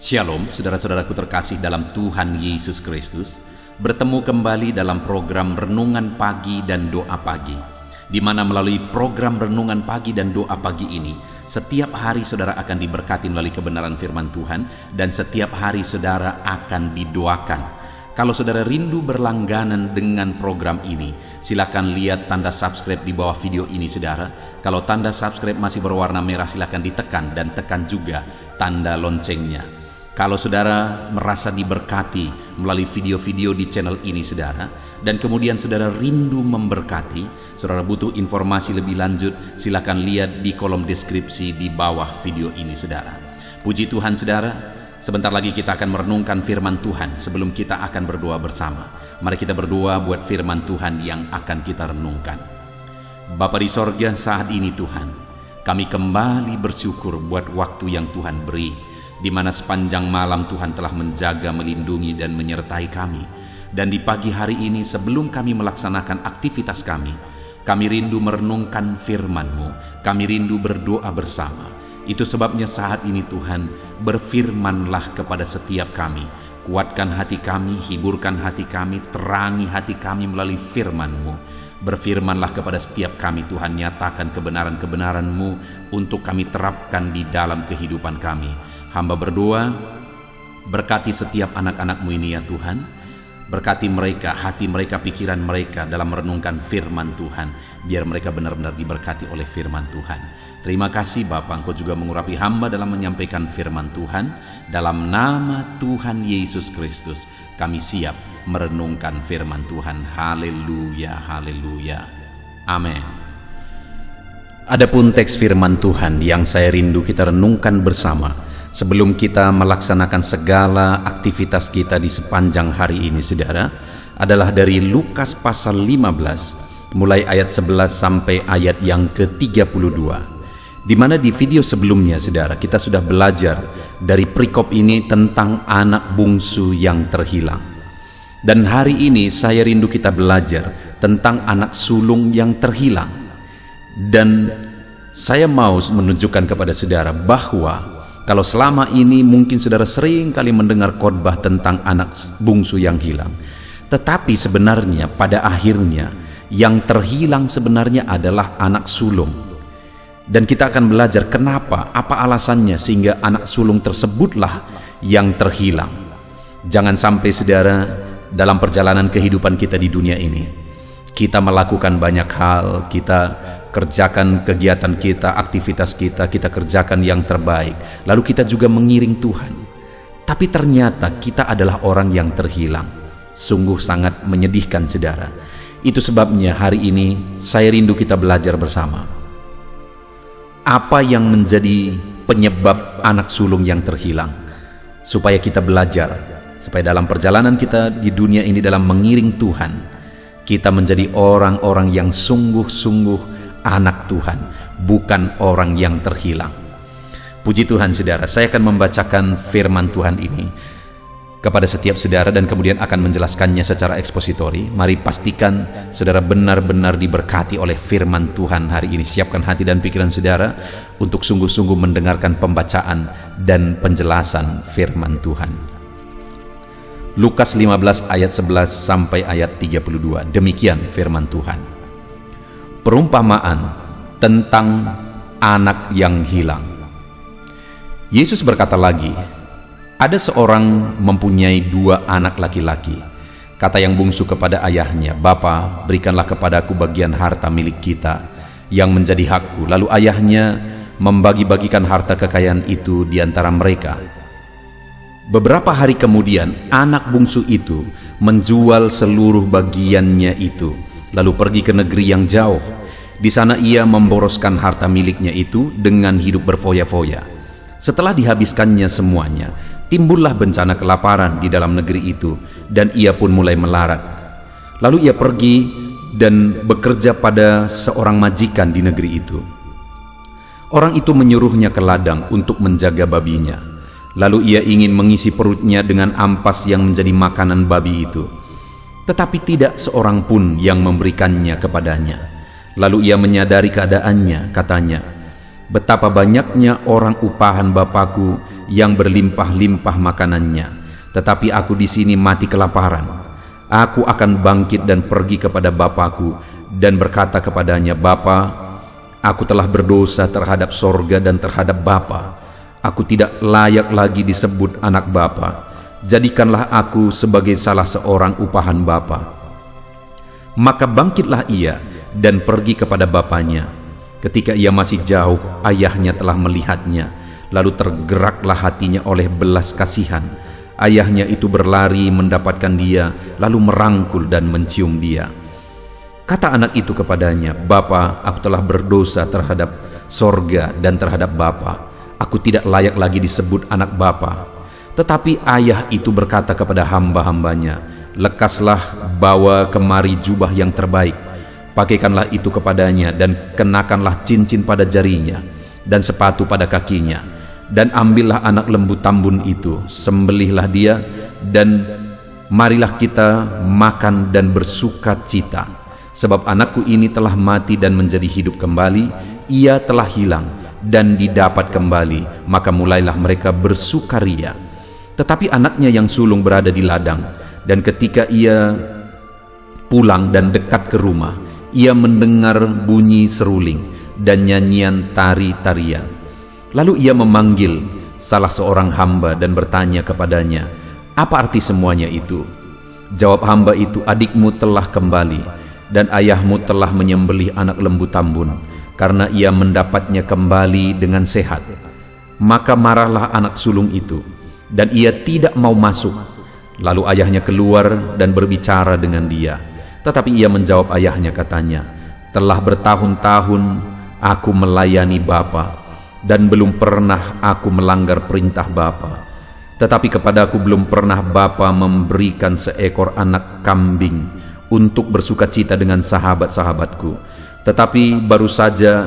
Shalom, saudara-saudaraku terkasih dalam Tuhan Yesus Kristus. Bertemu kembali dalam program Renungan Pagi dan Doa Pagi, di mana melalui program Renungan Pagi dan Doa Pagi ini, setiap hari saudara akan diberkati melalui kebenaran firman Tuhan, dan setiap hari saudara akan didoakan. Kalau saudara rindu berlangganan dengan program ini, silakan lihat tanda subscribe di bawah video ini saudara. Kalau tanda subscribe masih berwarna merah, silakan ditekan dan tekan juga tanda loncengnya. Kalau saudara merasa diberkati melalui video-video di channel ini saudara, dan kemudian saudara rindu memberkati, saudara butuh informasi lebih lanjut, silakan lihat di kolom deskripsi di bawah video ini saudara. Puji Tuhan saudara, sebentar lagi kita akan merenungkan firman Tuhan. Sebelum kita akan berdoa bersama, mari kita berdoa buat firman Tuhan yang akan kita renungkan. Bapa di sorga, saat ini Tuhan, kami kembali bersyukur buat waktu yang Tuhan beri, di mana sepanjang malam Tuhan telah menjaga, melindungi, dan menyertai kami. Dan di pagi hari ini sebelum kami melaksanakan aktivitas kami rindu merenungkan firman-Mu, kami rindu berdoa bersama. Itu sebabnya saat ini Tuhan, berfirmanlah kepada setiap kami. Kuatkan hati kami, hiburkan hati kami, terangi hati kami melalui firman-Mu. Berfirmanlah kepada setiap kami Tuhan, nyatakan kebenaran-kebenaran-Mu untuk kami terapkan di dalam kehidupan kami. Hamba berdoa, berkati setiap anak-anak-Mu ini ya Tuhan. Berkati mereka, hati mereka, pikiran mereka dalam merenungkan firman Tuhan. Biar mereka benar-benar diberkati oleh firman Tuhan. Terima kasih Bapa, Engkau juga mengurapi hamba dalam menyampaikan firman Tuhan. Dalam nama Tuhan Yesus Kristus, kami siap merenungkan firman Tuhan. Haleluya, haleluya. Amin. Adapun teks firman Tuhan yang saya rindu kita renungkan bersama sebelum kita melaksanakan segala aktivitas kita di sepanjang hari ini saudara, adalah dari Lukas pasal 15 mulai ayat 11 sampai ayat yang ke-32, di mana di video sebelumnya saudara kita sudah belajar dari perikop ini tentang anak bungsu yang terhilang. Dan hari ini saya rindu kita belajar tentang anak sulung yang terhilang. Dan saya mau menunjukkan kepada saudara bahwa kalau selama ini mungkin saudara sering kali mendengar khotbah tentang anak bungsu yang hilang, tetapi sebenarnya pada akhirnya yang terhilang sebenarnya adalah anak sulung. Dan kita akan belajar kenapa, apa alasannya sehingga anak sulung tersebutlah yang terhilang. Jangan sampai saudara dalam perjalanan kehidupan kita di dunia ini, kita melakukan banyak hal, kita kerjakan kegiatan kita, aktivitas kita kerjakan yang terbaik, lalu kita juga mengiring Tuhan, tapi ternyata kita adalah orang yang terhilang. Sungguh sangat menyedihkan saudara. Itu sebabnya hari ini saya rindu kita belajar bersama apa yang menjadi penyebab anak sulung yang terhilang, supaya kita belajar, supaya dalam perjalanan kita di dunia ini dalam mengiring Tuhan, kita menjadi orang-orang yang sungguh-sungguh anak Tuhan, bukan orang yang terhilang. Puji Tuhan saudara, saya akan membacakan firman Tuhan ini kepada setiap saudara dan kemudian akan menjelaskannya secara ekspositori. Mari pastikan saudara benar-benar diberkati oleh firman Tuhan hari ini. Siapkan hati dan pikiran saudara untuk sungguh-sungguh mendengarkan pembacaan dan penjelasan firman Tuhan. Lukas 15 ayat 11 sampai ayat 32. Demikian firman Tuhan. Perumpamaan tentang anak yang hilang. Yesus berkata lagi, ada seorang mempunyai 2 anak laki-laki. Kata yang bungsu kepada ayahnya, "Bapa, berikanlah kepadaku bagian harta milik kita yang menjadi hakku." Lalu ayahnya membagi-bagikan harta kekayaan itu di antara mereka. Beberapa hari kemudian anak bungsu itu menjual seluruh bagiannya itu, lalu pergi ke negeri yang jauh. Di sana ia memboroskan harta miliknya itu dengan hidup berfoya-foya. Setelah dihabiskannya semuanya, timbullah bencana kelaparan di dalam negeri itu, dan ia pun mulai melarat. Lalu ia pergi dan bekerja pada seorang majikan di negeri itu. Orang itu menyuruhnya ke ladang untuk menjaga babinya. Lalu ia ingin mengisi perutnya dengan ampas yang menjadi makanan babi itu, tetapi tidak seorang pun yang memberikannya kepadanya. Lalu ia menyadari keadaannya, katanya, betapa banyaknya orang upahan Bapakku yang berlimpah-limpah makanannya, tetapi aku di sini mati kelaparan. Aku akan bangkit dan pergi kepada Bapakku dan berkata kepadanya, Bapa, aku telah berdosa terhadap sorga dan terhadap Bapa. Aku tidak layak lagi disebut anak Bapa. Jadikanlah aku sebagai salah seorang upahan Bapa. Maka bangkitlah ia dan pergi kepada bapanya. Ketika ia masih jauh, ayahnya telah melihatnya. Lalu tergeraklah hatinya oleh belas kasihan. Ayahnya itu berlari mendapatkan dia, lalu merangkul dan mencium dia. Kata anak itu kepadanya, Bapa, aku telah berdosa terhadap sorga dan terhadap Bapa. Aku tidak layak lagi disebut anak Bapa. Tetapi ayah itu berkata kepada hamba-hambanya, lekaslah, bawa kemari jubah yang terbaik, pakaikanlah itu kepadanya, dan kenakanlah cincin pada jarinya, dan sepatu pada kakinya, dan ambillah anak lembu tambun itu, sembelihlah dia, dan marilah kita makan dan bersuka cita. Sebab anakku ini telah mati dan menjadi hidup kembali, ia telah hilang dan didapat kembali. Maka mulailah mereka bersukaria. Tetapi anaknya yang sulung berada di ladang, dan ketika ia pulang dan dekat ke rumah, ia mendengar bunyi seruling dan nyanyian tari-tarian. Lalu ia memanggil salah seorang hamba dan bertanya kepadanya, apa arti semuanya itu? Jawab hamba itu, adikmu telah kembali, dan ayahmu telah menyembelih anak lembu tambun, karena ia mendapatnya kembali dengan sehat. Maka marahlah anak sulung itu, dan ia tidak mau masuk. Lalu ayahnya keluar dan berbicara dengan dia. Tetapi ia menjawab ayahnya, katanya, telah bertahun-tahun aku melayani Bapa, dan belum pernah aku melanggar perintah Bapa. Tetapi kepadaku belum pernah Bapa memberikan seekor anak kambing untuk bersukacita dengan sahabat-sahabatku. Tetapi baru saja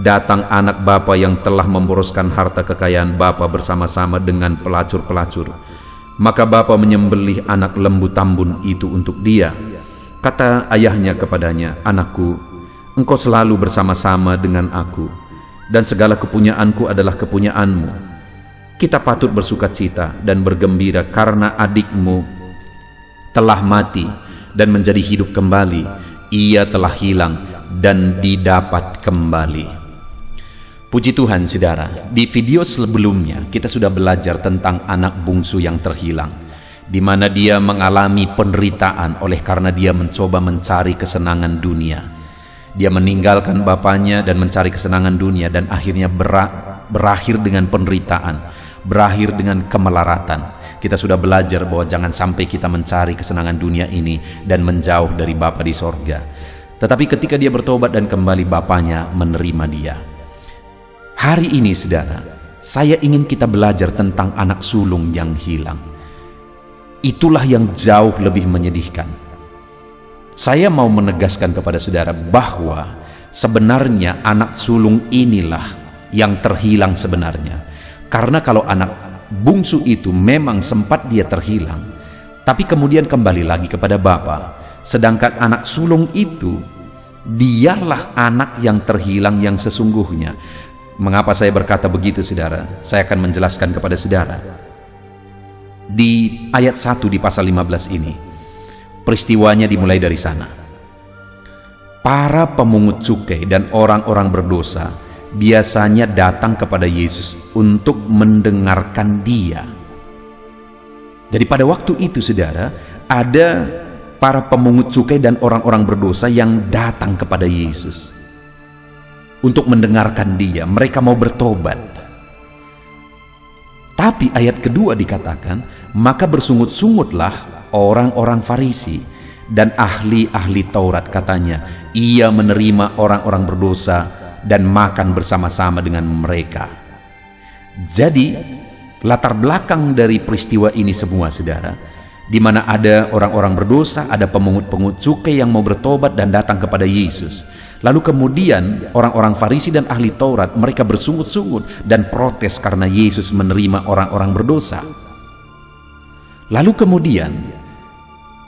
datang anak Bapa yang telah memboroskan harta kekayaan Bapa bersama-sama dengan pelacur-pelacur. Maka Bapa menyembelih anak lembu tambun itu untuk dia. Kata ayahnya kepadanya, anakku, engkau selalu bersama-sama dengan aku, dan segala kepunyaanku adalah kepunyaanmu. Kita patut bersukacita dan bergembira karena adikmu telah mati dan menjadi hidup kembali. Ia telah hilang dan didapat kembali. Puji Tuhan, saudara. Di video sebelumnya kita sudah belajar tentang anak bungsu yang terhilang, di mana dia mengalami penderitaan oleh karena dia mencoba mencari kesenangan dunia. Dia meninggalkan bapaknya dan mencari kesenangan dunia, dan akhirnya berakhir dengan penderitaan, berakhir dengan kemelaratan. Kita sudah belajar bahwa jangan sampai kita mencari kesenangan dunia ini dan menjauh dari Bapa di sorga. Tetapi ketika dia bertobat dan kembali, Bapanya menerima dia. Hari ini, saudara, saya ingin kita belajar tentang anak sulung yang hilang. Itulah yang jauh lebih menyedihkan. Saya mau menegaskan kepada saudara bahwa sebenarnya anak sulung inilah yang terhilang sebenarnya. Karena kalau anak bungsu itu memang sempat dia terhilang, tapi kemudian kembali lagi kepada Bapa. Sedangkan anak sulung itu, dialah anak yang terhilang yang sesungguhnya. Mengapa saya berkata begitu, saudara? Saya akan menjelaskan kepada saudara. Di ayat 1 di pasal 15 ini, peristiwanya dimulai dari sana. Para pemungut cukai dan orang-orang berdosa biasanya datang kepada Yesus untuk mendengarkan dia. Jadi pada waktu itu, saudara, ada para pemungut cukai dan orang-orang berdosa yang datang kepada Yesus untuk mendengarkan dia. Mereka mau bertobat. Tapi ayat kedua dikatakan, maka bersungut-sungutlah orang-orang Farisi dan ahli-ahli Taurat, katanya, ia menerima orang-orang berdosa dan makan bersama-sama dengan mereka. Jadi latar belakang dari peristiwa ini semua, saudara, di mana ada orang-orang berdosa, ada pemungut-pemungut cukai yang mau bertobat dan datang kepada Yesus. Lalu kemudian orang-orang Farisi dan ahli Taurat, mereka bersungut-sungut dan protes karena Yesus menerima orang-orang berdosa. Lalu kemudian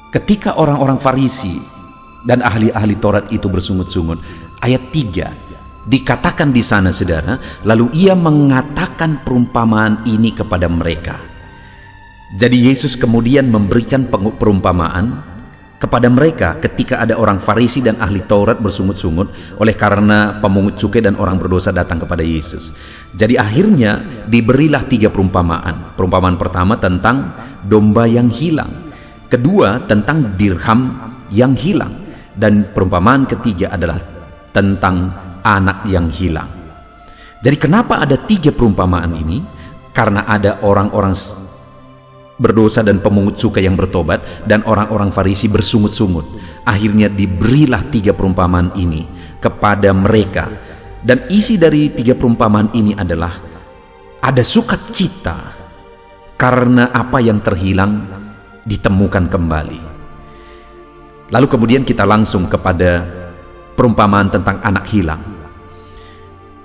ketika orang-orang Farisi dan ahli-ahli Taurat itu bersungut-sungut, ayat 3, Dikatakan di sana, saudara, lalu ia mengatakan perumpamaan ini kepada mereka. Jadi Yesus kemudian memberikan perumpamaan kepada mereka ketika ada orang Farisi dan ahli Taurat bersungut-sungut oleh karena pemungut cukai dan orang berdosa datang kepada Yesus. Jadi akhirnya diberilah 3 perumpamaan. Perumpamaan pertama tentang domba yang hilang, kedua tentang dirham yang hilang, dan perumpamaan ketiga adalah tentang anak yang hilang. Jadi kenapa ada 3 perumpamaan ini? Karena ada orang-orang berdosa dan pemungut cukai yang bertobat dan orang-orang Farisi bersungut-sungut. Akhirnya diberilah 3 perumpamaan ini kepada mereka. Dan isi dari 3 perumpamaan ini adalah ada sukacita karena apa yang terhilang ditemukan kembali. Lalu kemudian kita langsung kepada perumpamaan tentang anak hilang.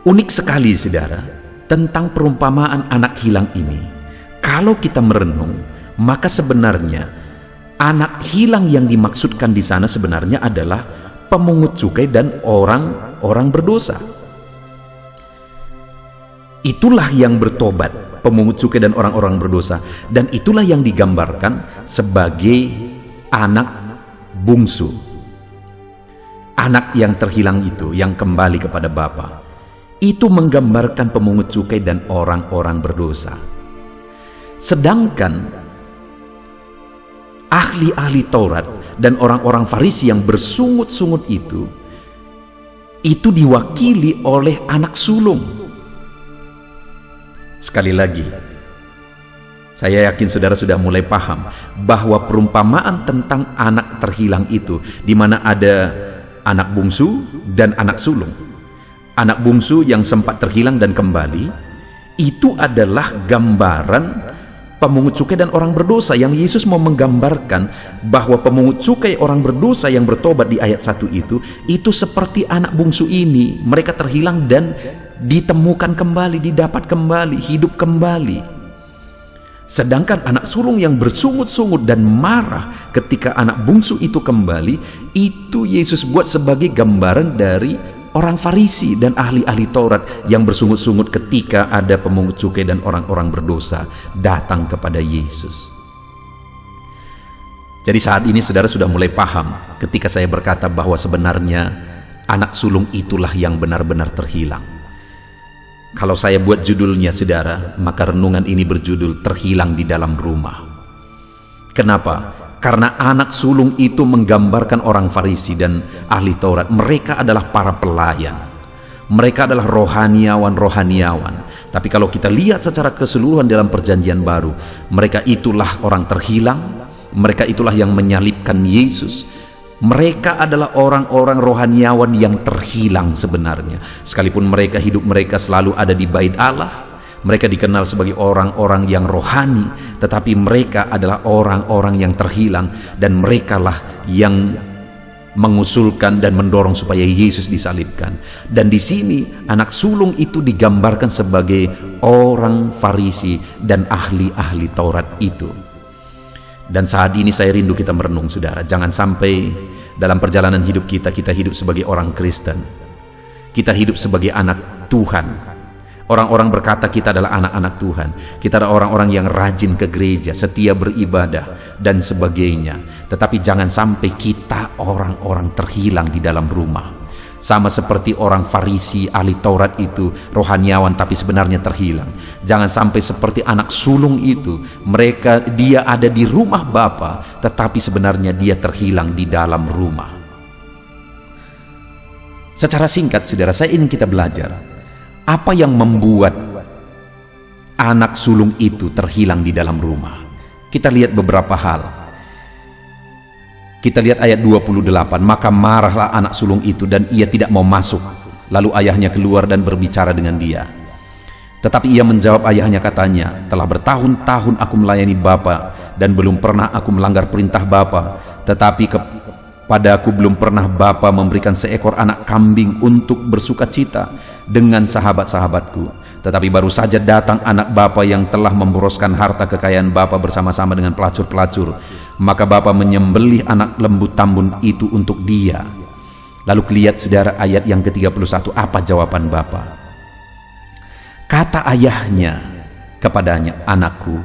Unik sekali, saudara, tentang perumpamaan anak hilang ini. Kalau kita merenung, maka sebenarnya anak hilang yang dimaksudkan di sana sebenarnya adalah pemungut cukai dan orang-orang berdosa. Itulah yang bertobat, pemungut cukai dan orang-orang berdosa, dan itulah yang digambarkan sebagai anak bungsu. Anak yang terhilang itu, yang kembali kepada Bapa, itu menggambarkan pemungut cukai dan orang-orang berdosa. Sedangkan ahli-ahli Taurat dan orang-orang Farisi yang bersungut-sungut itu diwakili oleh anak sulung. Sekali lagi, saya yakin saudara sudah mulai paham bahwa perumpamaan tentang anak terhilang itu, di mana ada anak bungsu dan anak sulung. Anak bungsu yang sempat terhilang dan kembali, itu adalah gambaran pemungut cukai dan orang berdosa, yang Yesus mau menggambarkan bahwa pemungut cukai orang berdosa yang bertobat di ayat 1 itu seperti anak bungsu ini. Mereka terhilang dan ditemukan kembali, didapat kembali, hidup kembali. Sedangkan anak sulung yang bersungut-sungut dan marah ketika anak bungsu itu kembali, itu Yesus buat sebagai gambaran dari orang Farisi dan ahli-ahli Taurat yang bersungut-sungut ketika ada pemungut cukai dan orang-orang berdosa datang kepada Yesus. Jadi saat ini saudara sudah mulai paham ketika saya berkata bahwa sebenarnya anak sulung itulah yang benar-benar terhilang. Kalau saya buat judulnya, saudara, maka renungan ini berjudul Terhilang di Dalam Rumah. Kenapa? Karena anak sulung itu menggambarkan orang Farisi dan ahli Taurat. Mereka adalah para pelayan. Mereka adalah rohaniawan-rohaniawan. Tapi kalau kita lihat secara keseluruhan dalam perjanjian baru, mereka itulah orang terhilang. Mereka itulah yang menyalibkan Yesus. Mereka adalah orang-orang rohaniawan yang terhilang sebenarnya. Sekalipun mereka, hidup mereka selalu ada di bait Allah. Mereka dikenal sebagai orang-orang yang rohani, tetapi mereka adalah orang-orang yang terhilang, dan merekalah yang mengusulkan dan mendorong supaya Yesus disalibkan. Dan di sini anak sulung itu digambarkan sebagai orang Farisi dan ahli-ahli Taurat itu. Dan saat ini saya rindu kita merenung, saudara, jangan sampai dalam perjalanan hidup kita hidup sebagai orang Kristen, kita hidup sebagai anak Tuhan. Orang-orang berkata kita adalah anak-anak Tuhan, kita adalah orang-orang yang rajin ke gereja, setia beribadah dan sebagainya. Tetapi jangan sampai kita orang-orang terhilang di dalam rumah. Sama seperti orang Farisi, ahli Taurat itu, rohaniawan tapi sebenarnya terhilang. Jangan sampai seperti anak sulung itu, dia ada di rumah Bapa, tetapi sebenarnya dia terhilang di dalam rumah. Secara singkat, saudara, saya ingin kita belajar apa yang membuat anak sulung itu terhilang di dalam rumah. Kita lihat beberapa hal. Kita lihat ayat 28, maka marahlah anak sulung itu dan ia tidak mau masuk. Lalu ayahnya keluar dan berbicara dengan dia. Tetapi ia menjawab ayahnya, katanya, telah bertahun-tahun aku melayani Bapa dan belum pernah aku melanggar perintah Bapa. Tetapi padaku belum pernah Bapa memberikan seekor anak kambing untuk bersukacita dengan sahabat-sahabatku. Tetapi baru saja datang anak Bapa yang telah memboroskan harta kekayaan Bapa bersama-sama dengan pelacur-pelacur. Maka Bapa menyembelih anak lembu tambun itu untuk dia. Lalu lihat saudara ayat yang ke-31, apa jawaban Bapa. Kata ayahnya kepadanya, "Anakku,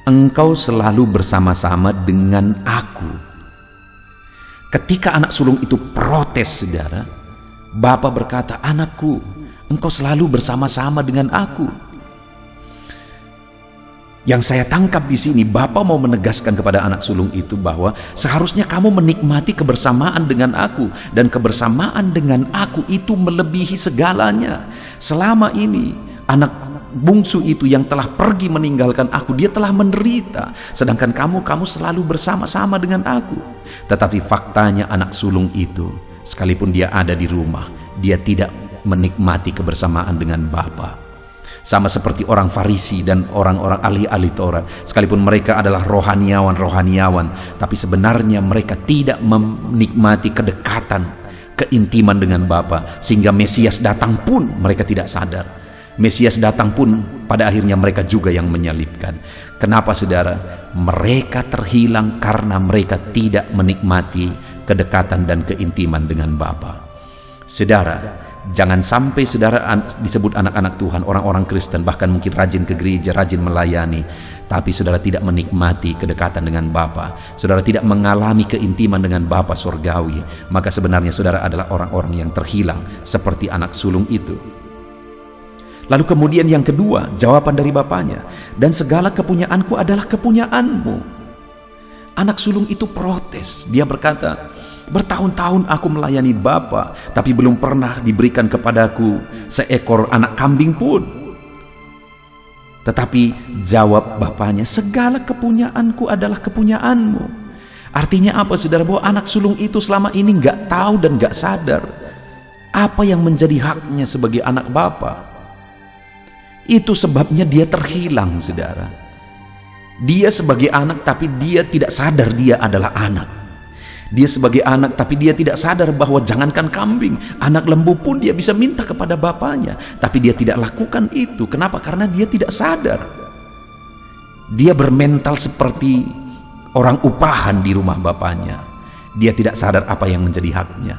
engkau selalu bersama-sama dengan aku." Ketika anak sulung itu protes saudara, Bapa berkata, "Anakku, engkau selalu bersama-sama dengan aku." Yang saya tangkap di sini, Bapa mau menegaskan kepada anak sulung itu bahwa seharusnya kamu menikmati kebersamaan dengan aku, dan kebersamaan dengan aku itu melebihi segalanya. Selama ini anak bungsu itu yang telah pergi meninggalkan aku, dia telah menderita, sedangkan kamu selalu bersama-sama dengan aku. Tetapi faktanya anak sulung itu, sekalipun dia ada di rumah, dia tidak menikmati kebersamaan dengan Bapa. Sama seperti orang Farisi dan orang-orang ahli-ahli Taurat, sekalipun mereka adalah rohaniawan, tapi sebenarnya mereka tidak menikmati kedekatan, keintiman dengan Bapa, sehingga Mesias datang pun mereka tidak sadar. Mesias datang pun pada akhirnya mereka juga yang menyalibkan. Kenapa saudara? Mereka terhilang karena mereka tidak menikmati kedekatan dan keintiman dengan Bapa. Saudara, jangan sampai saudara disebut anak-anak Tuhan, orang-orang Kristen, bahkan mungkin rajin ke gereja, rajin melayani, tapi saudara tidak menikmati kedekatan dengan Bapa, saudara tidak mengalami keintiman dengan Bapa surgawi, maka sebenarnya saudara adalah orang-orang yang terhilang seperti anak sulung itu. Lalu kemudian yang kedua, jawaban dari bapaknya, "Dan segala kepunyaanku adalah kepunyaanmu." Anak sulung itu protes, dia berkata, "Bertahun-tahun aku melayani Bapa, tapi belum pernah diberikan kepadaku seekor anak kambing pun." Tetapi jawab bapaknya, "Segala kepunyaanku adalah kepunyaanmu." Artinya apa saudara? Bahwa anak sulung itu selama ini nggak tahu dan nggak sadar apa yang menjadi haknya sebagai anak Bapa. Itu sebabnya dia terhilang saudara. Dia sebagai anak, tapi dia tidak sadar dia adalah anak. Dia sebagai anak, tapi dia tidak sadar bahwa jangankan kambing, anak lembu pun dia bisa minta kepada bapaknya, tapi dia tidak lakukan itu. Kenapa? Karena dia tidak sadar. Dia bermental seperti orang upahan di rumah bapaknya. Dia tidak sadar apa yang menjadi haknya.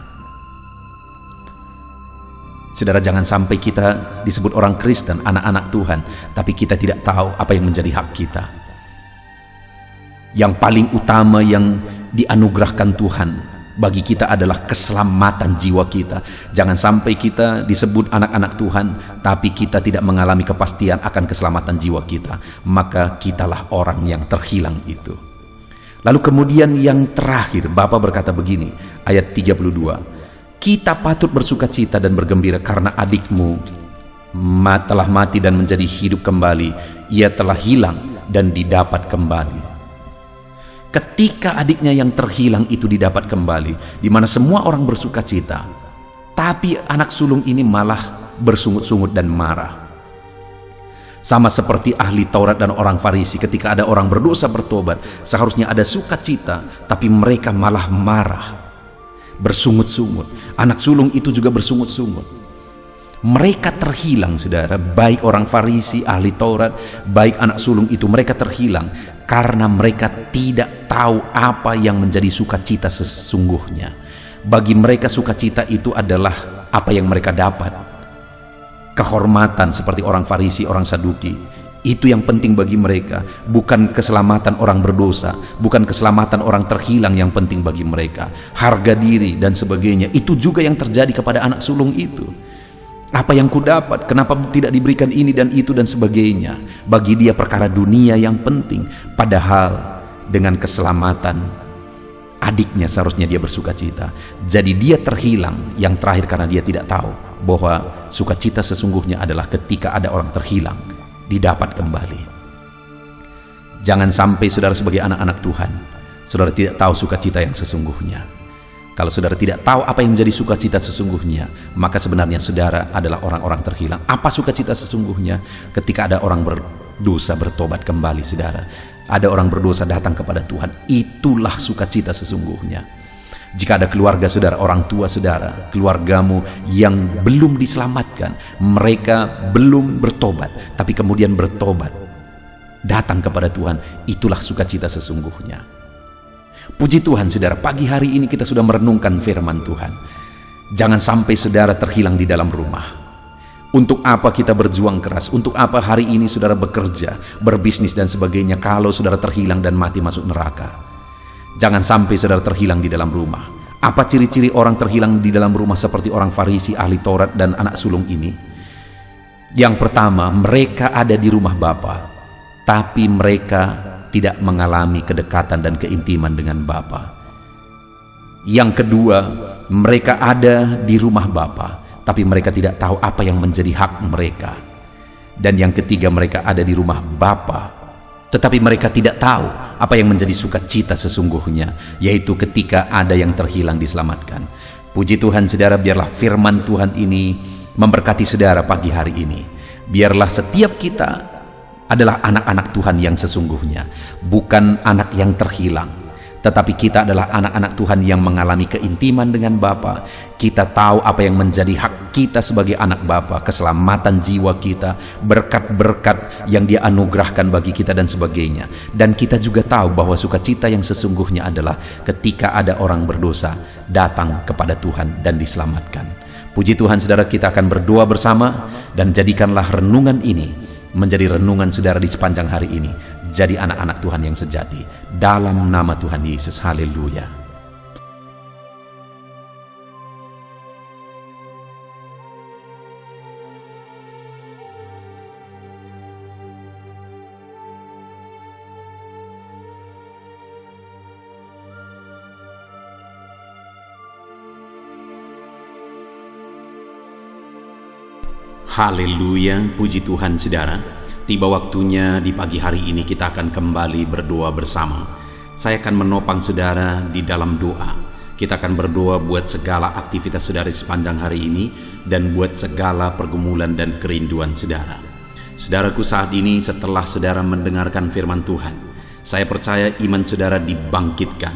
Saudara, jangan sampai kita disebut orang Kristen, anak-anak Tuhan, tapi kita tidak tahu apa yang menjadi hak kita. Yang paling utama yang dianugerahkan Tuhan bagi kita adalah keselamatan jiwa kita. Jangan sampai kita disebut anak-anak Tuhan, tapi kita tidak mengalami kepastian akan keselamatan jiwa kita. Maka kitalah orang yang terhilang itu. Lalu kemudian yang terakhir, Bapa berkata begini, ayat 32. "Kita patut bersukacita dan bergembira karena adikmu telah mati dan menjadi hidup kembali. Ia telah hilang dan didapat kembali." Ketika adiknya yang terhilang itu didapat kembali, di mana semua orang bersukacita, tapi anak sulung ini malah bersungut-sungut dan marah. Sama seperti ahli Taurat dan orang Farisi, ketika ada orang berdosa bertobat, seharusnya ada sukacita, tapi mereka malah marah, bersungut-sungut. Anak sulung itu juga bersungut-sungut. Mereka terhilang saudara, baik orang Farisi, ahli Taurat, baik anak sulung itu, mereka terhilang karena mereka tidak tahu apa yang menjadi sukacita sesungguhnya. Bagi mereka sukacita itu adalah apa yang mereka dapat, kehormatan seperti orang Farisi, orang Saduki. Itu yang penting bagi mereka, bukan keselamatan orang berdosa, bukan keselamatan orang terhilang yang penting bagi mereka. Harga diri dan sebagainya, itu juga yang terjadi kepada anak sulung itu. Apa yang ku dapat, kenapa tidak diberikan ini dan itu dan sebagainya. Bagi dia perkara dunia yang penting, padahal dengan keselamatan adiknya seharusnya dia bersukacita. Jadi dia terhilang yang terakhir karena dia tidak tahu bahwa sukacita sesungguhnya adalah ketika ada orang terhilang didapat kembali. Jangan sampai saudara sebagai anak-anak Tuhan, saudara tidak tahu sukacita yang sesungguhnya. Kalau saudara tidak tahu apa yang menjadi sukacita sesungguhnya, maka sebenarnya saudara adalah orang-orang terhilang. Apa sukacita sesungguhnya? Ketika ada orang berdosa bertobat kembali saudara. Ada orang berdosa datang kepada Tuhan, itulah sukacita sesungguhnya. Jika ada keluarga saudara, orang tua saudara, keluargamu yang belum diselamatkan, mereka belum bertobat, tapi kemudian bertobat, datang kepada Tuhan, itulah sukacita sesungguhnya. Puji Tuhan saudara, pagi hari ini kita sudah merenungkan firman Tuhan. Jangan sampai saudara terhilang di dalam rumah. Untuk apa kita berjuang keras? Untuk apa hari ini saudara bekerja, berbisnis dan sebagainya kalau saudara terhilang dan mati masuk neraka? Jangan sampai saudara terhilang di dalam rumah. Apa ciri-ciri orang terhilang di dalam rumah seperti orang Farisi, ahli Taurat dan anak sulung ini? Yang pertama, mereka ada di rumah Bapa, tapi mereka tidak mengalami kedekatan dan keintiman dengan Bapa. Yang kedua, mereka ada di rumah Bapa, tapi mereka tidak tahu apa yang menjadi hak mereka. Dan yang ketiga, mereka ada di rumah Bapa, tetapi mereka tidak tahu apa yang menjadi sukacita sesungguhnya, yaitu ketika ada yang terhilang diselamatkan. Puji Tuhan saudara, biarlah firman Tuhan ini memberkati saudara pagi hari ini. Biarlah setiap kita adalah anak-anak Tuhan yang sesungguhnya, bukan anak yang terhilang. Tetapi kita adalah anak-anak Tuhan yang mengalami keintiman dengan Bapa. Kita tahu apa yang menjadi hak kita sebagai anak Bapa, keselamatan jiwa kita, berkat-berkat yang Dia anugerahkan bagi kita dan sebagainya. Dan kita juga tahu bahwa sukacita yang sesungguhnya adalah ketika ada orang berdosa datang kepada Tuhan dan diselamatkan. Puji Tuhan saudara, kita akan berdoa bersama dan jadikanlah renungan ini menjadi renungan saudara di sepanjang hari ini. Jadi anak-anak Tuhan yang sejati dalam nama Tuhan Yesus. Haleluya. Haleluya, puji Tuhan saudara. Tiba waktunya di pagi hari ini kita akan kembali berdoa bersama. Saya akan menopang saudara di dalam doa. Kita akan berdoa buat segala aktivitas saudara sepanjang hari ini dan buat segala pergumulan dan kerinduan saudara. Saudaraku, saat ini setelah saudara mendengarkan firman Tuhan, saya percaya iman saudara dibangkitkan,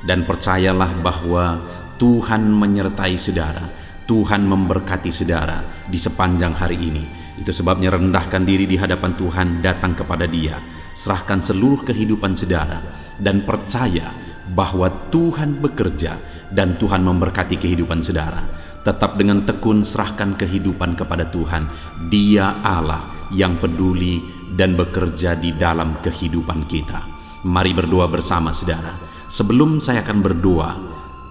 dan percayalah bahwa Tuhan menyertai saudara. Tuhan memberkati saudara di sepanjang hari ini. Itu sebabnya rendahkan diri di hadapan Tuhan, datang kepada Dia, serahkan seluruh kehidupan saudara, dan percaya bahwa Tuhan bekerja dan Tuhan memberkati kehidupan saudara. Tetap dengan tekun serahkan kehidupan kepada Tuhan. Dia Allah yang peduli dan bekerja di dalam kehidupan kita. Mari berdoa bersama saudara. Sebelum saya akan berdoa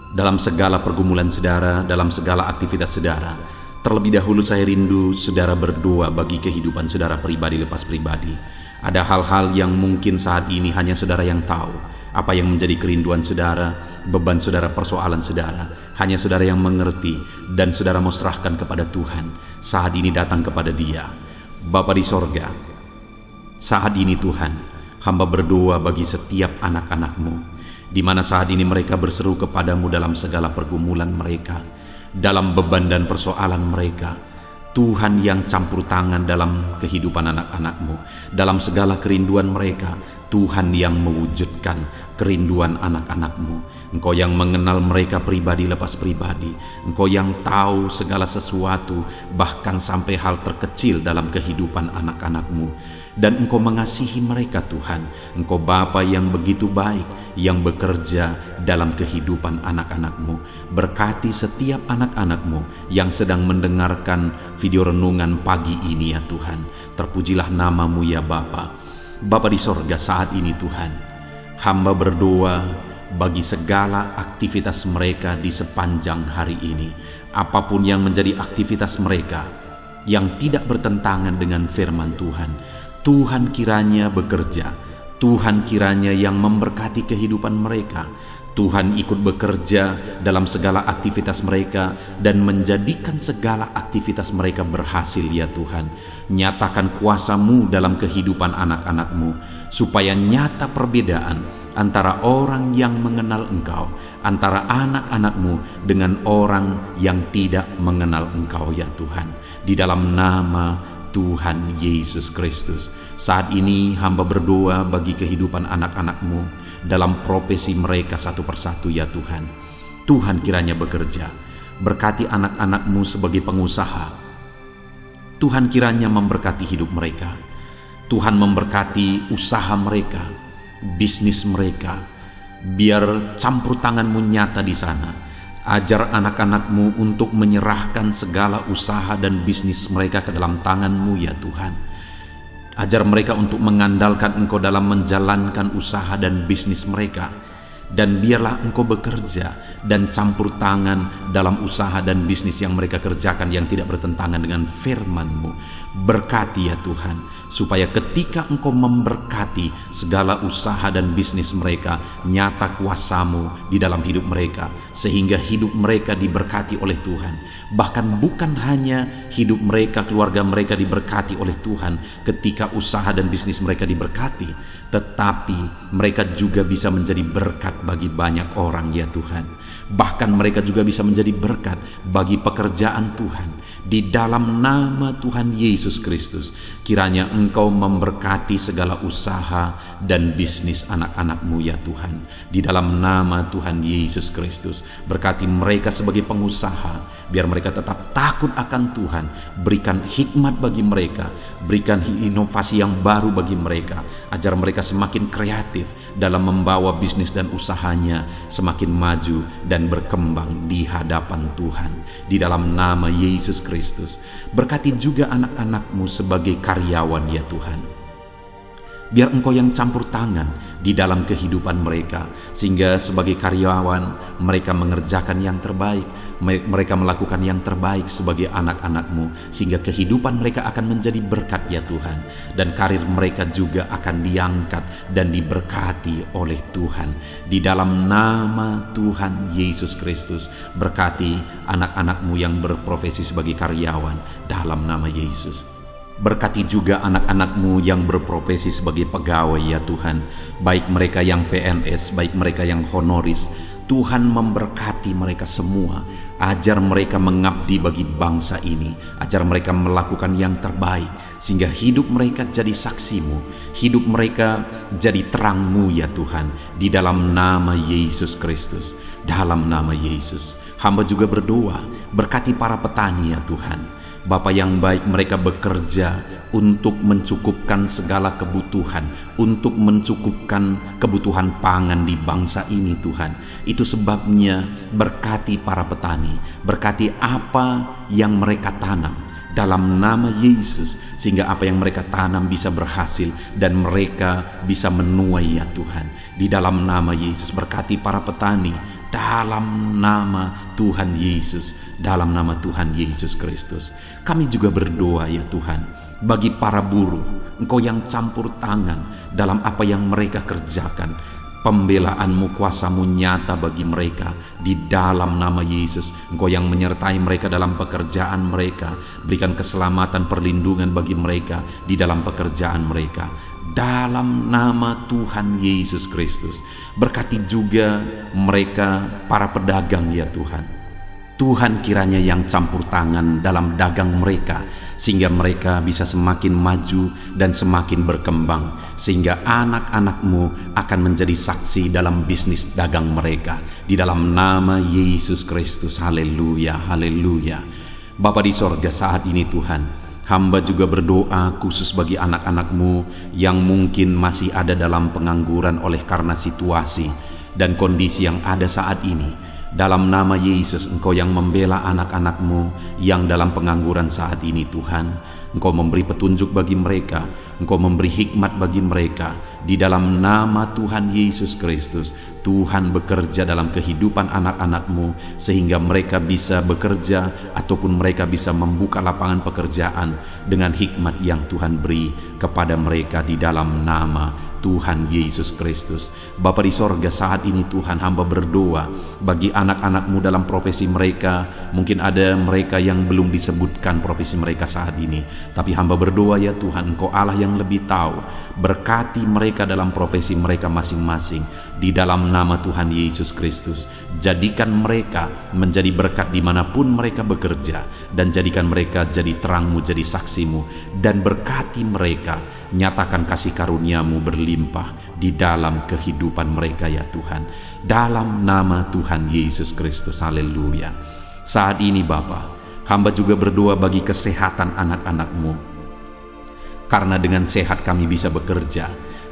dalam segala pergumulan saudara, dalam segala aktivitas saudara, terlebih dahulu saya rindu saudara berdoa bagi kehidupan saudara pribadi lepas pribadi. Ada hal-hal yang mungkin saat ini hanya saudara yang tahu apa yang menjadi kerinduan saudara, beban saudara, persoalan saudara. Hanya saudara yang mengerti, dan saudara mau serahkan kepada Tuhan. Saat ini datang kepada Dia. Bapa di sorga, saat ini Tuhan, hamba berdoa bagi setiap anak-anak-Mu, di mana saat ini mereka berseru kepadamu dalam segala pergumulan mereka, dalam beban dan persoalan mereka. Tuhan yang campur tangan dalam kehidupan anak-anak-Mu, dalam segala kerinduan mereka. Tuhan yang mewujudkan kerinduan anak-anak-Mu. Engkau yang mengenal mereka pribadi lepas pribadi. Engkau yang tahu segala sesuatu, bahkan sampai hal terkecil dalam kehidupan anak-anak-Mu. Dan Engkau mengasihi mereka Tuhan. Engkau Bapa yang begitu baik, yang bekerja dalam kehidupan anak-anak-Mu. Berkati setiap anak-anak-Mu yang sedang mendengarkan video renungan pagi ini ya Tuhan. Terpujilah nama-Mu ya Bapa. Bapa di sorga, saat ini Tuhan, hamba berdoa bagi segala aktivitas mereka di sepanjang hari ini. Apapun yang menjadi aktivitas mereka yang tidak bertentangan dengan firman Tuhan, Tuhan kiranya bekerja. Tuhan kiranya yang memberkati kehidupan mereka. Tuhan ikut bekerja dalam segala aktivitas mereka dan menjadikan segala aktivitas mereka berhasil ya Tuhan. Nyatakan kuasa-Mu dalam kehidupan anak-anak-Mu, supaya nyata perbedaan antara orang yang mengenal Engkau, antara anak-anak-Mu dengan orang yang tidak mengenal Engkau ya Tuhan. Di dalam nama Tuhan Yesus Kristus, saat ini hamba berdoa bagi kehidupan anak-anak-Mu dalam profesi mereka satu persatu ya Tuhan. Tuhan kiranya bekerja. Berkati anak-anak-Mu sebagai pengusaha. Tuhan kiranya memberkati hidup mereka. Tuhan memberkati usaha mereka, bisnis mereka. Biar campur tangan-Mu nyata di sana. Ajar anak-anak-Mu untuk menyerahkan segala usaha dan bisnis mereka ke dalam tangan-Mu ya Tuhan. Ajar mereka untuk mengandalkan Engkau dalam menjalankan usaha dan bisnis mereka. Dan biarlah Engkau bekerja dan campur tangan dalam usaha dan bisnis yang mereka kerjakan yang tidak bertentangan dengan firman-Mu. Berkati ya Tuhan, supaya ketika Engkau memberkati segala usaha dan bisnis mereka, nyata kuasa-Mu di dalam hidup mereka, sehingga hidup mereka diberkati oleh Tuhan. Bahkan bukan hanya hidup mereka, keluarga mereka diberkati oleh Tuhan ketika usaha dan bisnis mereka diberkati, tetapi mereka juga bisa menjadi berkat bagi banyak orang ya Tuhan. Bahkan mereka juga bisa menjadi berkat bagi pekerjaan Tuhan. Di dalam nama Tuhan Yesus Kristus, kiranya Engkau memberkati segala usaha dan bisnis anak-anak-Mu ya Tuhan. Di dalam nama Tuhan Yesus Kristus, berkati mereka sebagai pengusaha, biar mereka tetap takut akan Tuhan. Berikan hikmat bagi mereka, berikan inovasi yang baru bagi mereka, ajar mereka semakin kreatif dalam membawa bisnis dan usahanya semakin maju dan berkembang di hadapan Tuhan. Di dalam nama Yesus Kristus, berkati juga anak-anak-Mu sebagai karyawan ya Tuhan. Biar Engkau yang campur tangan di dalam kehidupan mereka, sehingga sebagai karyawan mereka mengerjakan yang terbaik, mereka melakukan yang terbaik sebagai anak-anak-Mu, sehingga kehidupan mereka akan menjadi berkat ya Tuhan, dan karir mereka juga akan diangkat dan diberkati oleh Tuhan. Di dalam nama Tuhan Yesus Kristus, berkati anak-anak-Mu yang berprofesi sebagai karyawan dalam nama Yesus. Berkati juga anak-anak-Mu yang berprofesi sebagai pegawai ya Tuhan, baik mereka yang PNS, baik mereka yang honoris. Tuhan memberkati mereka semua. Ajar mereka mengabdi bagi bangsa ini, ajar mereka melakukan yang terbaik, sehingga hidup mereka jadi saksi-Mu, hidup mereka jadi terang-Mu ya Tuhan. Di dalam nama Yesus Kristus, dalam nama Yesus, hamba juga berdoa, berkati para petani ya Tuhan. Bapa yang baik, mereka bekerja untuk mencukupkan segala kebutuhan, untuk mencukupkan kebutuhan pangan di bangsa ini Tuhan. Itu sebabnya berkati para petani, berkati apa yang mereka tanam dalam nama Yesus, sehingga apa yang mereka tanam bisa berhasil dan mereka bisa menuai ya Tuhan. Di dalam nama Yesus, berkati para petani dalam nama Tuhan Yesus, dalam nama Tuhan Yesus Kristus. Kami juga berdoa ya Tuhan, bagi para buruh, Engkau yang campur tangan dalam apa yang mereka kerjakan. Pembelaan-Mu, kuasa-Mu nyata bagi mereka di dalam nama Yesus. Engkau yang menyertai mereka dalam pekerjaan mereka, berikan keselamatan, perlindungan bagi mereka di dalam pekerjaan mereka. Dalam nama Tuhan Yesus Kristus, berkati juga mereka para pedagang ya Tuhan. Tuhan kiranya yang campur tangan dalam dagang mereka, sehingga mereka bisa semakin maju dan semakin berkembang, sehingga anak-anak-Mu akan menjadi saksi dalam bisnis dagang mereka. Di dalam nama Yesus Kristus, haleluya, haleluya. Bapa di sorga, saat ini Tuhan, hamba juga berdoa khusus bagi anak-anak-Mu yang mungkin masih ada dalam pengangguran oleh karena situasi dan kondisi yang ada saat ini. Dalam nama Yesus, Engkau yang membela anak-anak-Mu yang dalam pengangguran saat ini Tuhan. Engkau memberi petunjuk bagi mereka, Engkau memberi hikmat bagi mereka. Di dalam nama Tuhan Yesus Kristus, Tuhan bekerja dalam kehidupan anak-anak-Mu, sehingga mereka bisa bekerja ataupun mereka bisa membuka lapangan pekerjaan dengan hikmat yang Tuhan beri kepada mereka di dalam nama Tuhan Yesus Kristus. Bapa di sorga, saat ini Tuhan, hamba berdoa bagi anak-anak-Mu dalam profesi mereka. Mungkin ada mereka yang belum disebutkan profesi mereka saat ini, tapi hamba berdoa ya Tuhan, Engkau Allah yang lebih tahu. Berkati mereka dalam profesi mereka masing-masing di dalam nama Tuhan Yesus Kristus. Jadikan mereka menjadi berkat dimanapun mereka bekerja, dan jadikan mereka jadi terang-Mu, jadi saksi-Mu, dan berkati mereka. Nyatakan kasih karunia-Mu berlimpah di dalam kehidupan mereka ya Tuhan. Dalam nama Tuhan Yesus Kristus, haleluya. Saat ini Bapa, hamba juga berdoa bagi kesehatan anak-anak-Mu, karena dengan sehat kami bisa bekerja,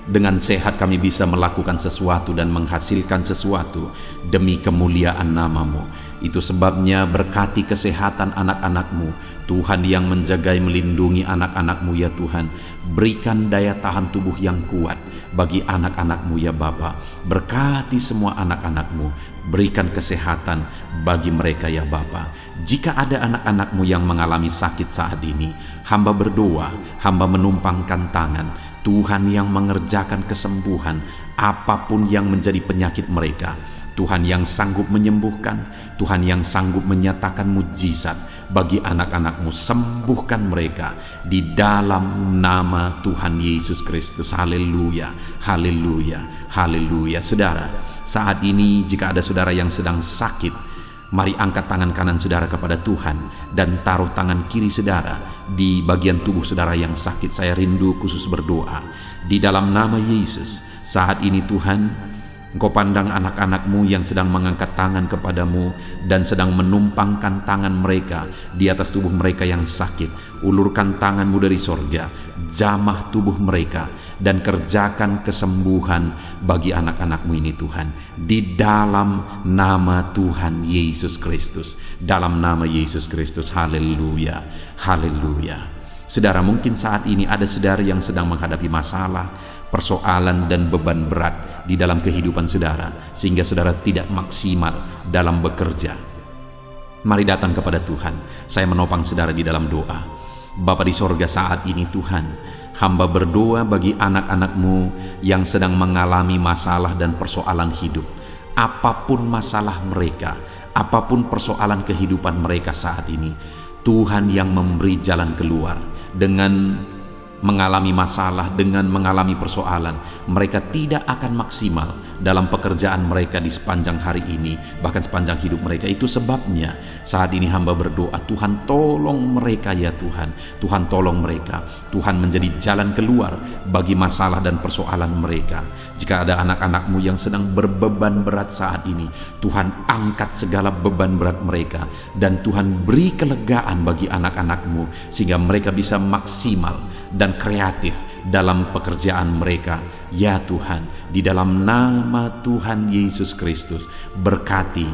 Dengan sehat kami bisa melakukan sesuatu dan menghasilkan sesuatu demi kemuliaan nama-Mu. Itu sebabnya berkati kesehatan anak-anak-Mu, Tuhan, yang menjagai melindungi anak-anak-Mu ya Tuhan. Berikan daya tahan tubuh yang kuat bagi anak-anak-Mu ya Bapa. Berkati semua anak-anak-Mu, berikan kesehatan bagi mereka ya Bapa. Jika ada anak-anak-Mu yang mengalami sakit saat ini, hamba berdoa, hamba menumpangkan tangan, Tuhan yang mengerjakan kesembuhan apapun yang menjadi penyakit mereka. Tuhan yang sanggup menyembuhkan, Tuhan yang sanggup menyatakan mujizat bagi anak-anak-Mu. Sembuhkan mereka di dalam nama Tuhan Yesus Kristus. Haleluya, haleluya, haleluya. Saudara, saat ini jika ada saudara yang sedang sakit, mari angkat tangan kanan saudara kepada Tuhan dan taruh tangan kiri saudara di bagian tubuh saudara yang sakit. Saya rindu khusus berdoa di dalam nama Yesus. Saat ini Tuhan, Engkau pandang anak-anak-Mu yang sedang mengangkat tangan kepadamu dan sedang menumpangkan tangan mereka di atas tubuh mereka yang sakit. Ulurkan tangan-Mu dari sorga, jamah tubuh mereka, dan kerjakan kesembuhan bagi anak-anak-Mu ini Tuhan. Di dalam nama Tuhan Yesus Kristus. Dalam nama Yesus Kristus. Haleluya, haleluya. Saudara, mungkin saat ini ada saudara yang sedang menghadapi masalah, persoalan dan beban berat di dalam kehidupan saudara, sehingga saudara tidak maksimal dalam bekerja. Mari datang kepada Tuhan. Saya menopang saudara di dalam doa. Bapa di sorga, saat ini Tuhan, hamba berdoa bagi anak-anak-Mu yang sedang mengalami masalah dan persoalan hidup. Apapun masalah mereka, apapun persoalan kehidupan mereka saat ini, Tuhan yang memberi jalan keluar. Dengan mengalami masalah, dengan mengalami persoalan, mereka tidak akan maksimal dalam pekerjaan mereka di sepanjang hari ini, bahkan sepanjang hidup mereka. Itu sebabnya saat ini hamba berdoa, Tuhan tolong mereka ya Tuhan. Tuhan tolong mereka. Tuhan menjadi jalan keluar bagi masalah dan persoalan mereka. Jika ada anak-anak-Mu yang sedang berbeban berat saat ini, Tuhan angkat segala beban berat mereka, dan Tuhan beri kelegaan bagi anak-anak-Mu sehingga mereka bisa maksimal dan kreatif dalam pekerjaan mereka. Ya Tuhan, di dalam nama Tuhan Yesus Kristus, berkati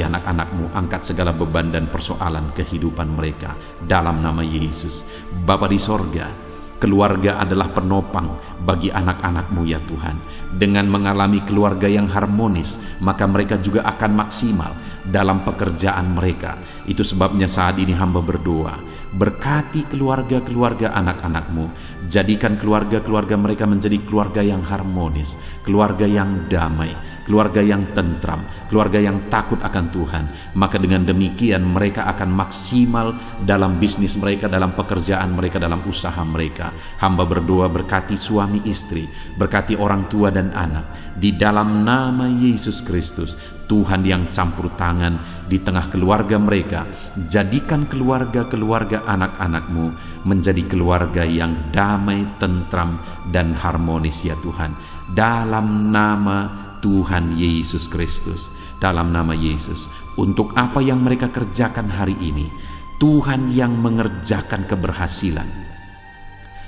anak-anak-Mu, angkat segala beban dan persoalan kehidupan mereka dalam nama Yesus. Bapa di sorga, keluarga adalah penopang bagi anak-anak-Mu ya Tuhan. Dengan mengalami keluarga yang harmonis, maka mereka juga akan maksimal dalam pekerjaan mereka. Itu sebabnya saat ini hamba berdoa, berkati keluarga-keluarga anak-anak-Mu. Jadikan keluarga-keluarga mereka menjadi keluarga yang harmonis, keluarga yang damai, keluarga yang tentram, keluarga yang takut akan Tuhan. Maka dengan demikian mereka akan maksimal dalam bisnis mereka, dalam pekerjaan mereka, dalam usaha mereka. Hamba berdoa, berkati suami istri, berkati orang tua dan anak. Di dalam nama Yesus Kristus, Tuhan yang campur tangan di tengah keluarga mereka. Jadikan keluarga-keluarga anak-anak-Mu menjadi keluarga yang damai, tentram, dan harmonis ya Tuhan. Dalam nama Tuhan Yesus Kristus, dalam nama Yesus. Untuk apa yang mereka kerjakan hari ini, Tuhan yang mengerjakan keberhasilan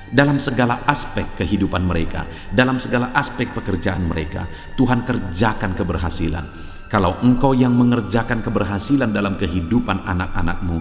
dalam segala aspek kehidupan mereka, dalam segala aspek pekerjaan mereka. Tuhan kerjakan keberhasilan. Kalau Engkau yang mengerjakan keberhasilan dalam kehidupan anak-anak-Mu,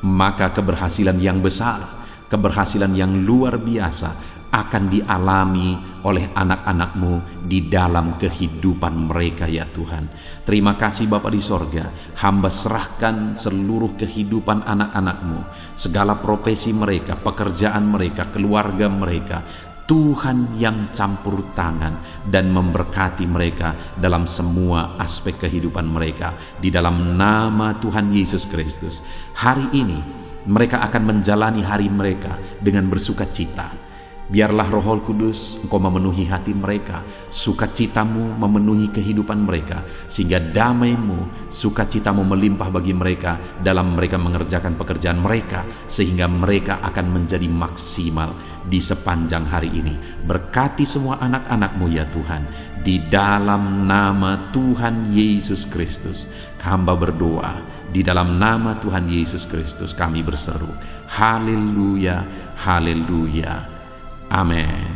maka keberhasilan yang besar, keberhasilan yang luar biasa akan dialami oleh anak-anak-Mu di dalam kehidupan mereka ya Tuhan. Terima kasih Bapa di sorga. Hamba serahkan seluruh kehidupan anak-anak-Mu, segala profesi mereka, pekerjaan mereka, keluarga mereka. Tuhan yang campur tangan dan memberkati mereka dalam semua aspek kehidupan mereka. Di dalam nama Tuhan Yesus Kristus, hari ini mereka akan menjalani hari mereka dengan bersukacita. Biarlah Roh Kudus Engkau memenuhi hati mereka, sukacitamu memenuhi kehidupan mereka, sehingga damai-Mu, sukacitamu melimpah bagi mereka dalam mereka mengerjakan pekerjaan mereka, sehingga mereka akan menjadi maksimal di sepanjang hari ini. Berkati semua anak-anak-Mu ya Tuhan, di dalam nama Tuhan Yesus Kristus hamba berdoa. Di dalam nama Tuhan Yesus Kristus kami berseru, haleluya, haleluya. Amin.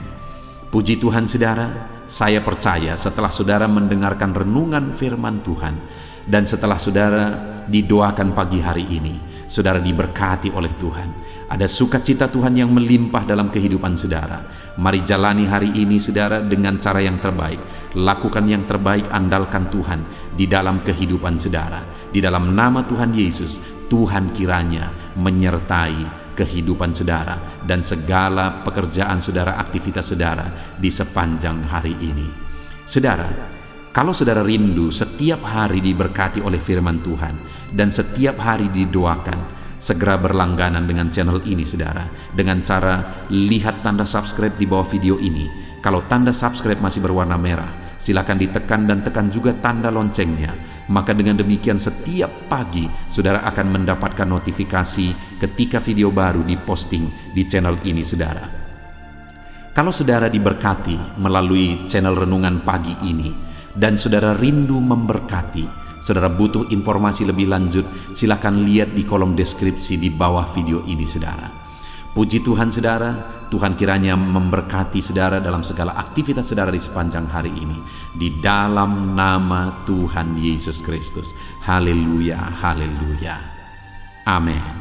Puji Tuhan saudara, saya percaya setelah saudara mendengarkan renungan firman Tuhan dan setelah saudara didoakan pagi hari ini, saudara diberkati oleh Tuhan. Ada sukacita Tuhan yang melimpah dalam kehidupan saudara. Mari jalani hari ini saudara dengan cara yang terbaik. Lakukan yang terbaik, andalkan Tuhan di dalam kehidupan saudara. Di dalam nama Tuhan Yesus, Tuhan kiranya menyertai kehidupan saudara dan segala pekerjaan saudara, aktivitas saudara di sepanjang hari ini. Saudara, kalau saudara rindu setiap hari diberkati oleh firman Tuhan dan setiap hari didoakan, segera berlangganan dengan channel ini saudara, dengan cara lihat tanda subscribe di bawah video ini. Kalau tanda subscribe masih berwarna merah, silakan ditekan dan tekan juga tanda loncengnya. Maka dengan demikian setiap pagi saudara akan mendapatkan notifikasi ketika video baru diposting di channel ini saudara. Kalau saudara diberkati melalui channel renungan pagi ini dan saudara rindu memberkati, saudara butuh informasi lebih lanjut, silakan lihat di kolom deskripsi di bawah video ini saudara. Puji Tuhan saudara, Tuhan kiranya memberkati saudara dalam segala aktivitas saudara di sepanjang hari ini. Di dalam nama Tuhan Yesus Kristus. Haleluya, haleluya. Amin.